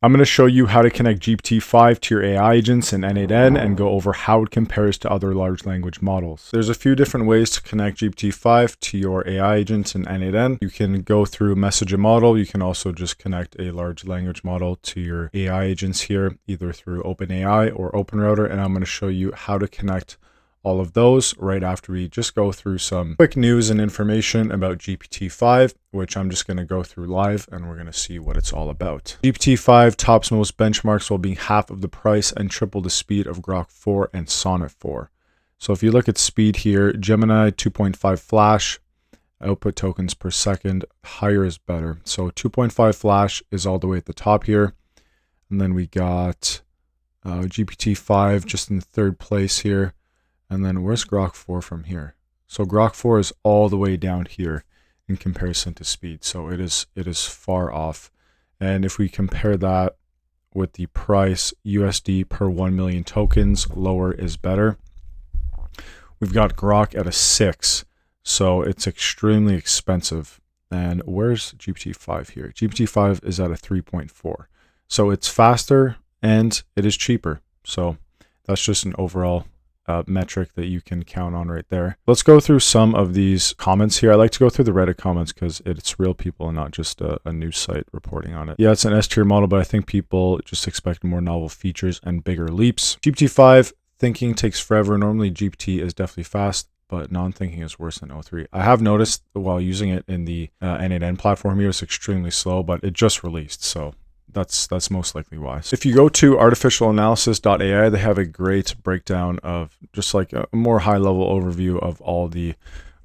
I'm going to show you how to connect GPT-5 to your AI agents in N8N and go over how it compares to other large language models. There's a few different ways to connect GPT-5 to your AI agents in N8N. You can go through message a model. You can also just connect a large language model to your AI agents here, either through OpenAI or OpenRouter. And I'm going to show you how to connect all of those right after we just go through some quick news and information about GPT-5, which I'm just going to go through live and we're going to see what it's all about. GPT-5 tops most benchmarks while being half of the price and triple the speed of Grok 4 and Sonnet 4. So if you look at speed here, Gemini 2.5 flash, output tokens per second, higher is better. So 2.5 flash is all the way at the top here. And then we got GPT-5 just in the third place here. And then where's Grok 4 from here? So Grok 4 is all the way down here in comparison to speed. So it is far off. And if we compare that with the price, USD per 1 million tokens, lower is better. We've got Grok at a 6. So it's extremely expensive. And where's GPT-5 here? GPT-5 is at a 3.4. So it's faster and it is cheaper. So that's just an overall metric that you can count on right there. Let's go through some of these comments here. I like to go through the Reddit comments because it's real people and not just a news site reporting on it. Yeah, it's an S-tier model, but I think people just expect more novel features and bigger leaps. GPT-5 thinking takes forever. Normally GPT is definitely fast, but non-thinking is worse than O3. I have noticed while using it in the N8N platform here, it's extremely slow, but it just released, so that's most likely why. So if you go to artificialanalysis.ai, they have a great breakdown of just like a more high-level overview of all the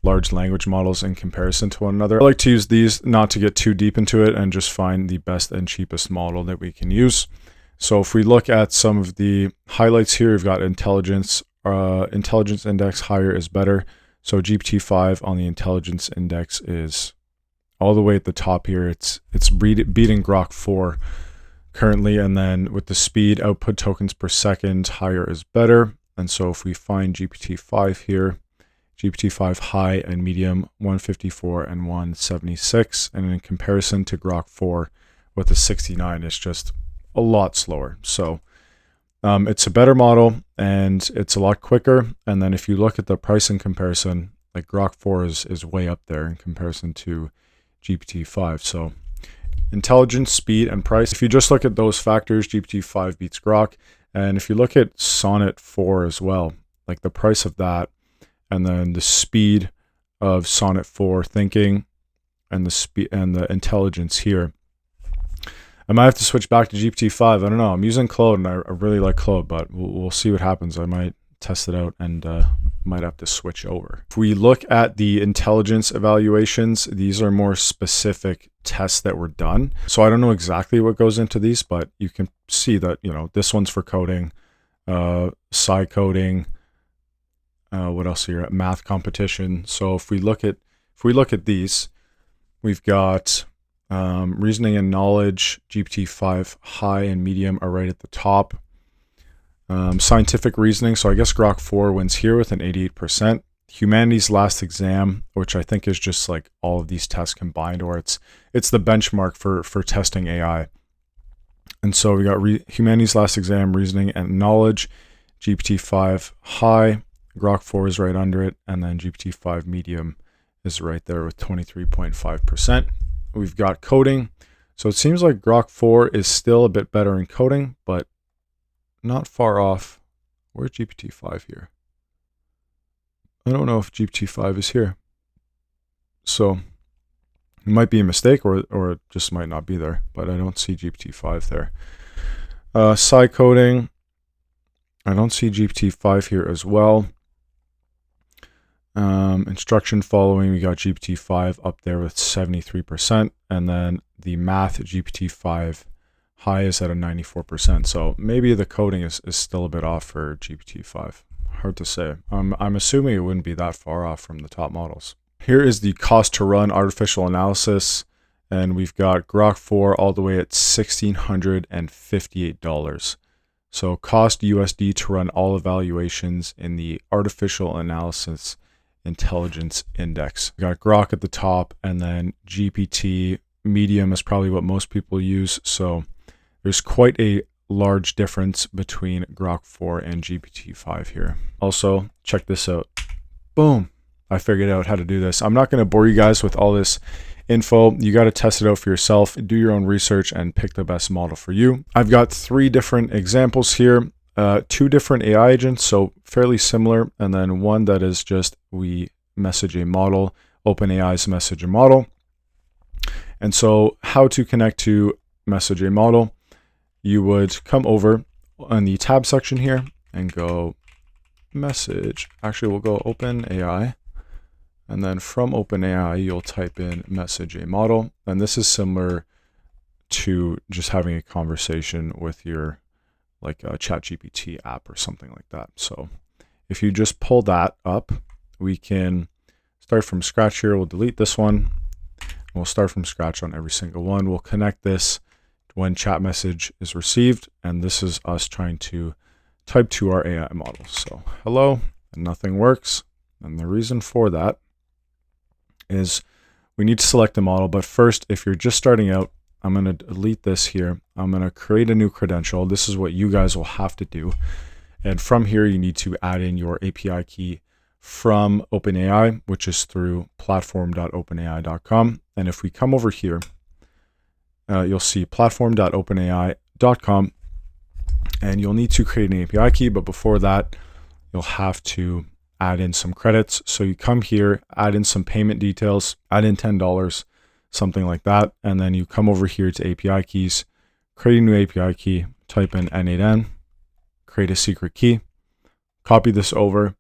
large language models in comparison to one another. I like to use these not to get too deep into it and just find the best and cheapest model that we can use. So if we look at some of the highlights here, we've got intelligence index higher is better. So GPT-5 on the intelligence index is all the way at the top here. It's beating Grok 4 currently, and then with the speed, output tokens per second, higher is better. And so if we find GPT-5 here, GPT-5 high and medium, 154 and 176, and in comparison to Grok 4 with the 69, it's just a lot slower. So it's a better model and it's a lot quicker. And then if you look at the pricing comparison, like Grok 4 is way up there in comparison to GPT-5. So intelligence, speed, and price. If you just look at those factors, GPT-5 beats Grok. And if you look at Sonnet 4 as well, like the price of that, and then the speed of Sonnet 4 thinking, and the speed and the intelligence here, I might have to switch back to GPT-5. I don't know. I'm using Claude, and I really like Claude, but we'll see what happens. I might test it out and might have to switch over. If we look at the intelligence evaluations, these are more specific tests that were done. So I don't know exactly what goes into these, but you can see that, you know, this one's for coding, sci coding, what else here? Math competition. So if we look at these, we've got reasoning and knowledge, GPT-5 high and medium are right at the top. Scientific reasoning, so I guess Grok 4 wins here with an 88%. Humanities last exam, which I think is just like all of these tests combined, or it's the benchmark for testing AI. And so we got humanities last exam, reasoning and knowledge, GPT-5 high, Grok 4 is right under it, and then GPT-5 medium is right there with 23.5%. We've got coding. So it seems like Grok 4 is still a bit better in coding, but not far off. Where's GPT-5 here? I don't know if GPT-5 is here. So it might be a mistake, or it just might not be there, but I don't see GPT-5 there. Sci coding, I don't see GPT-5 here as well. Instruction following, we got GPT-5 up there with 73%, and then the math GPT-5 high is at a 94%. So maybe the coding is still a bit off for GPT-5. Hard to say. I'm assuming it wouldn't be that far off from the top models. Here is the cost to run artificial analysis, and we've got Grok 4 all the way at $1,658. So cost USD to run all evaluations in the artificial analysis intelligence index. We got Grok at the top, and then GPT medium is probably what most people use. So There's quite a large difference between Grok 4 and GPT-5 here. Also, check this out. Boom. I figured out how to do this. I'm not going to bore you guys with all this info. You got to test it out for yourself, do your own research, and pick the best model for you. I've got 3 different examples here, 2 different AI agents, so fairly similar, and then one that is just we message a model, OpenAI's message a model. And so how to connect to message a model, you would come over on the tab section here and go message. Actually, we'll go OpenAI. And then from OpenAI, you'll type in message a model. And this is similar to just having a conversation with your like a ChatGPT app or something like that. So if you just pull that up, we can start from scratch here. We'll delete this one. We'll start from scratch on every single one. We'll connect this when chat message is received. And this is us trying to type to our AI model. So hello, and nothing works. And the reason for that is we need to select a model. But first, if you're just starting out, I'm going to delete this here. I'm going to create a new credential. This is what you guys will have to do. And from here, you need to add in your API key from OpenAI, which is through platform.openai.com. And if we come over here, you'll see platform.openai.com, and you'll need to create an API key. But before that, you'll have to add in some credits. So you come here, add in some payment details, add in $10, something like that. And then you come over here to API keys, create a new API key, type in N8N, create a secret key, copy this over,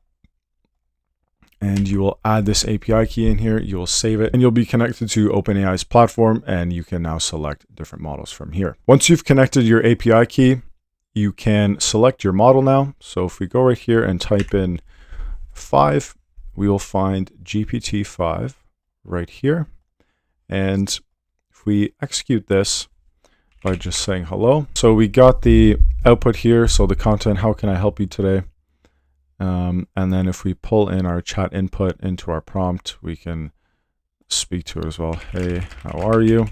and you will add this API key in here. You will save it, and you'll be connected to OpenAI's platform, and you can now select different models from here. Once you've connected your API key, you can select your model now. So if we go right here and type in 5, we will find GPT-5 right here. And if we execute this by just saying hello, so we got the output here. So the content, how can I help you today? And then if we pull in our chat input into our prompt, we can speak to it as well. Hey, how are you?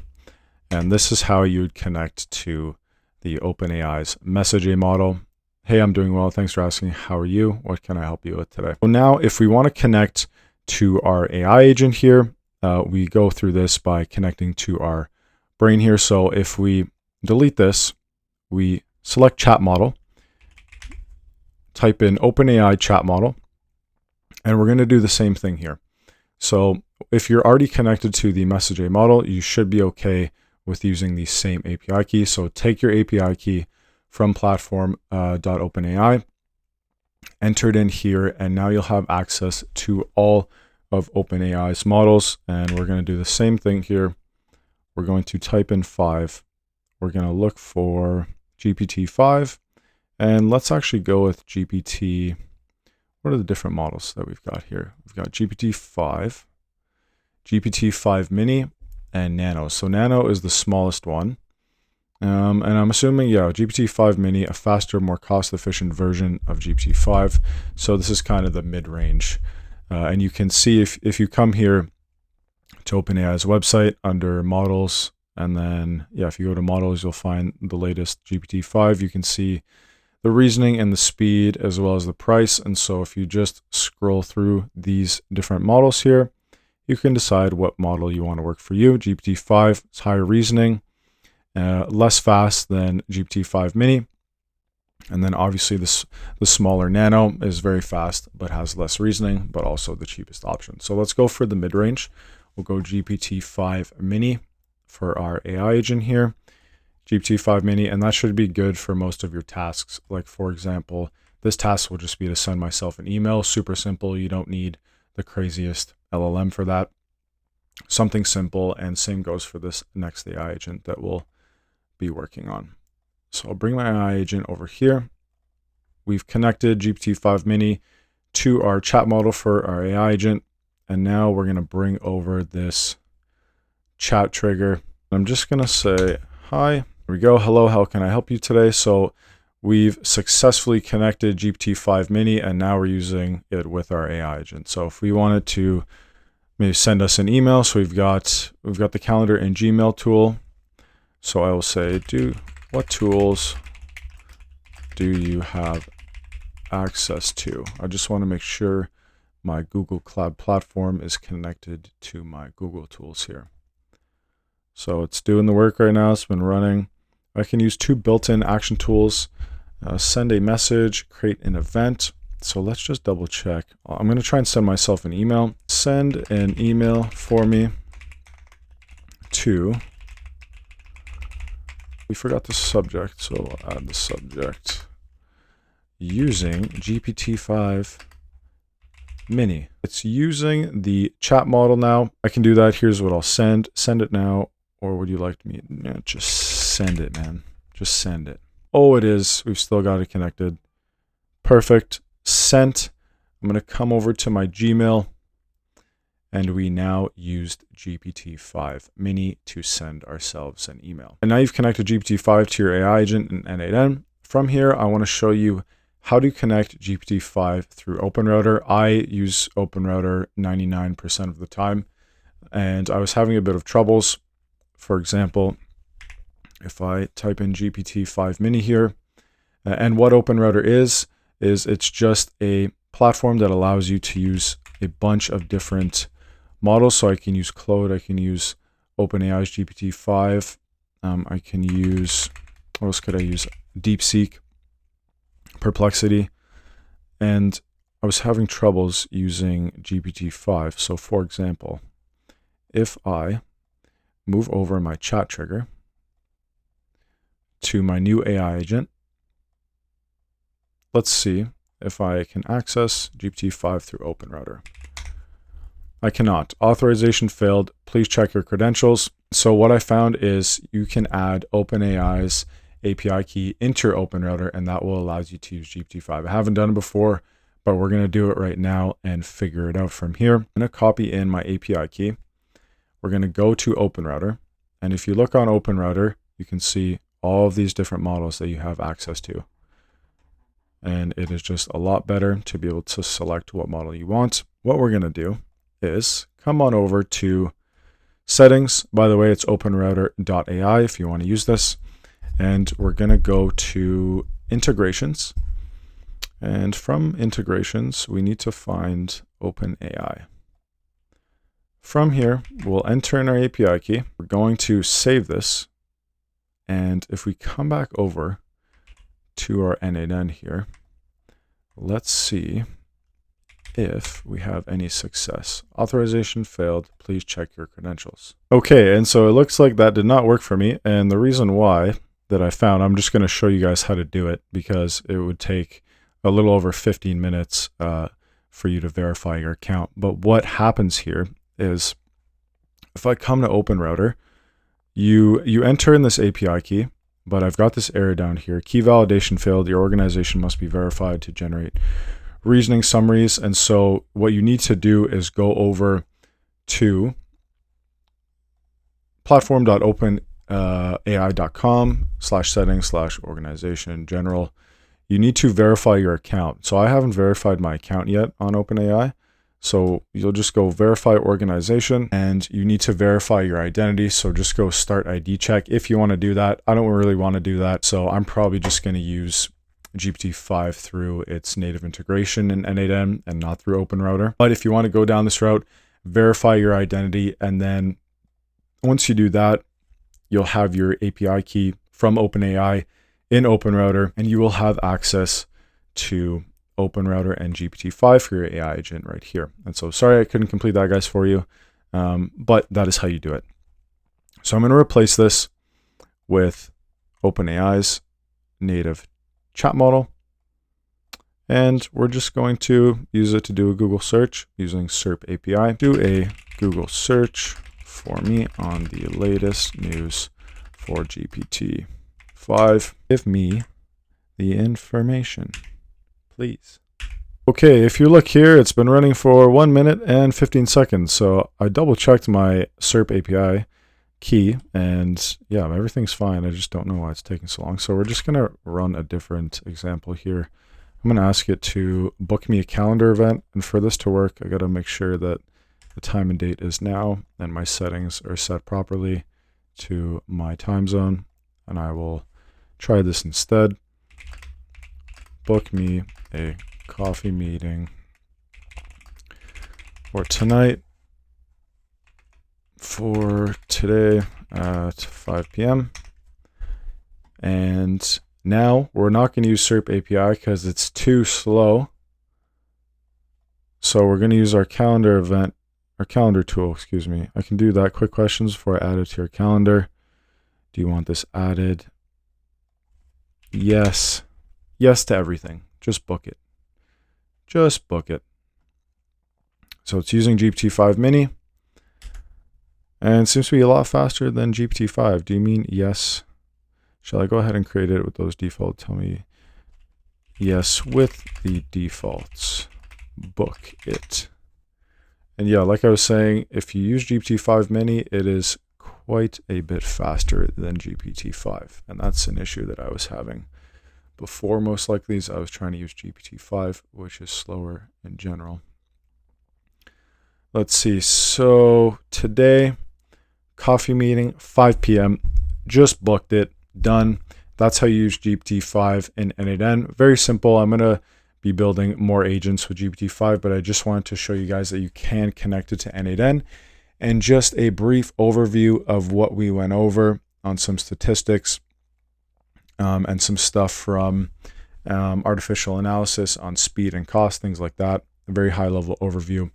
And this is how you would connect to the OpenAI's messaging model. Hey, I'm doing well. Thanks for asking. How are you? What can I help you with today? So now if we want to connect to our AI agent here, we go through this by connecting to our brain here. So if we delete this, we select chat model, type in OpenAI chat model, and we're going to do the same thing here. So if you're already connected to the messaging model, you should be okay with using the same API key. So take your API key from platform.openai, enter it in here, and now you'll have access to all of OpenAI's models. And we're going to do the same thing here. We're going to type in 5. We're going to look for GPT-5. And let's actually go with GPT. What are the different models that we've got here? We've got GPT-5, GPT-5 Mini, and Nano. So Nano is the smallest one. And I'm assuming, yeah, GPT-5 Mini, a faster, more cost-efficient version of GPT-5. So this is kind of the mid-range. And you can see if you come here to OpenAI's website under models, and then, yeah, if you go to models, you'll find the latest GPT-5. You can see the reasoning and the speed as well as the price. And so if you just scroll through these different models here, you can decide what model you want to work for you. GPT-5 is higher reasoning, less fast than GPT-5 Mini. And then obviously the smaller Nano is very fast, but has less reasoning, but also the cheapest option. So let's go for the mid-range. We'll go GPT-5 Mini for our AI agent here. GPT-5 Mini, and that should be good for most of your tasks. Like for example, this task will just be to send myself an email. Super simple. You don't need the craziest LLM for that. Something simple, and same goes for this next AI agent that we'll be working on. So I'll bring my AI agent over here. We've connected GPT-5 Mini to our chat model for our AI agent. And now we're going to bring over this chat trigger. I'm just going to say, hi. Here we go. Hello, how can I help you today? So we've successfully connected GPT-5 Mini, and now we're using it with our AI agent. So if we wanted to maybe send us an email, so we've got the calendar and Gmail tool. So I will say, do What tools do you have access to? I just want to make sure my Google Cloud platform is connected to my Google tools here. So it's doing the work right now. It's been running. I can use two built-in action tools, send a message, create an event. So let's just double check. I'm going to try and send myself an email. Send an email for me to, we forgot the subject, so we'll add the subject, using GPT-5 Mini. It's using the chat model now. I can do that. Here's what I'll send. Send it now. Or would you like me? Yeah, just send it, man. Just send it. Oh, it is. We've still got it connected. Perfect. Sent. I'm going to come over to my Gmail. And we now used GPT-5 Mini to send ourselves an email. And now you've connected GPT-5 to your AI agent in N8N. From here, I want to show you how to connect GPT-5 through OpenRouter. I use OpenRouter 99% of the time, and I was having a bit of troubles. For example, if I type in GPT-5 Mini here, and what OpenRouter is it's just a platform that allows you to use a bunch of different models. So I can use Claude, I can use OpenAI's GPT-5, I can use, what else could I use? DeepSeek, Perplexity, and I was having troubles using GPT-5. So for example, if I move over my chat trigger to my new AI agent, let's see if I can access GPT-5 through OpenRouter. I cannot. Authorization failed. Please check your credentials. So what I found is you can add OpenAI's API key into your OpenRouter, and that will allow you to use GPT-5. I haven't done it before, but we're going to do it right now and figure it out from here. I'm going to copy in my API key. We're going to go to OpenRouter. And if you look on OpenRouter, you can see all of these different models that you have access to. And it is just a lot better to be able to select what model you want. What we're going to do is come on over to settings. By the way, it's openrouter.ai if you want to use this. And we're going to go to integrations. And from integrations, we need to find OpenAI. From here, we'll enter in our API key. We're going to save this. And if we come back over to our N8N here, let's see if we have any success. Authorization failed. Please check your credentials. Okay, and so it looks like that did not work for me. And the reason why that I found, I'm just going to show you guys how to do it because it would take a little over 15 minutes for you to verify your account. But what happens here is if I come to OpenRouter, you enter in this API key, but I've got this error down here. Key validation failed. Your organization must be verified to generate reasoning summaries. And so what you need to do is go over to platform.openai.com/settings/organization general. You need to verify your account. So I haven't verified my account yet on OpenAI. So you'll just go verify organization and you need to verify your identity. So just go start ID check if you want to do that. I don't really want to do that. So I'm probably just going to use GPT-5 through its native integration in N8N and not through OpenRouter. But if you want to go down this route, verify your identity. And then once you do that, you'll have your API key from OpenAI in OpenRouter, and you will have access to OpenRouter and GPT-5 for your AI agent right here. And so sorry I couldn't complete that, guys, for you, but that is how you do it. So I'm going to replace this with OpenAI's native chat model, and we're just going to use it to do a Google search using SERP API. Do a Google search for me on the latest news for GPT-5. Give me the information, please. Okay, if you look here, it's been running for 1 minute and 15 seconds. So I double checked my SERP API key and yeah, everything's fine. I just don't know why it's taking so long. So we're just gonna run a different example here. I'm gonna ask it to book me a calendar event. And for this to work, I gotta make sure that the time and date is now and my settings are set properly to my time zone. And I will try this instead. Book me a coffee meeting for tonight, for today at 5 p.m. And now we're not going to use SERP API because it's too slow. So we're going to use our calendar tool, excuse me. I can do that. Quick questions before I add it to your calendar. Do you want this added? Yes. Yes to everything. Just book it. Just book it. So it's using GPT-5 Mini. And seems to be a lot faster than GPT-5. Do you mean yes? Shall I go ahead and create it with those defaults? Tell me yes with the defaults. Book it. And yeah, like I was saying, if you use GPT-5 Mini, it is quite a bit faster than GPT-5. And that's an issue that I was having before, most likely, as I was trying to use GPT-5, which is slower in general. Let's see. So today, coffee meeting, 5 p.m. Just booked it. Done. That's how you use GPT-5 in N8N. Very simple. I'm going to be building more agents with GPT-5, but I just wanted to show you guys that you can connect it to N8N. And just a brief overview of what we went over on some statistics and some stuff from artificial analysis on speed and cost, things like that. A very high level overview.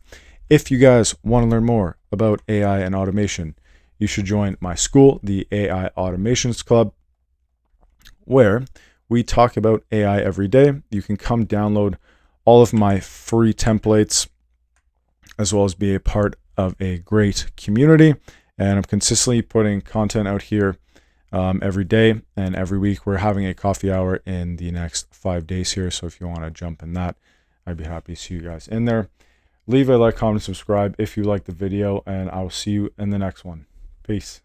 If you guys want to learn more about AI and automation, you should join my school, the AI Automations Club, where we talk about AI every day. You can come download all of my free templates, as well as be a part of a great community. And I'm consistently putting content out here every day, and every week we're having a coffee hour in the next 5 days here. So if you want to jump in that, I'd be happy to see you guys in there. Leave a like, comment, subscribe if you like the video, and I will see you in the next one. Peace.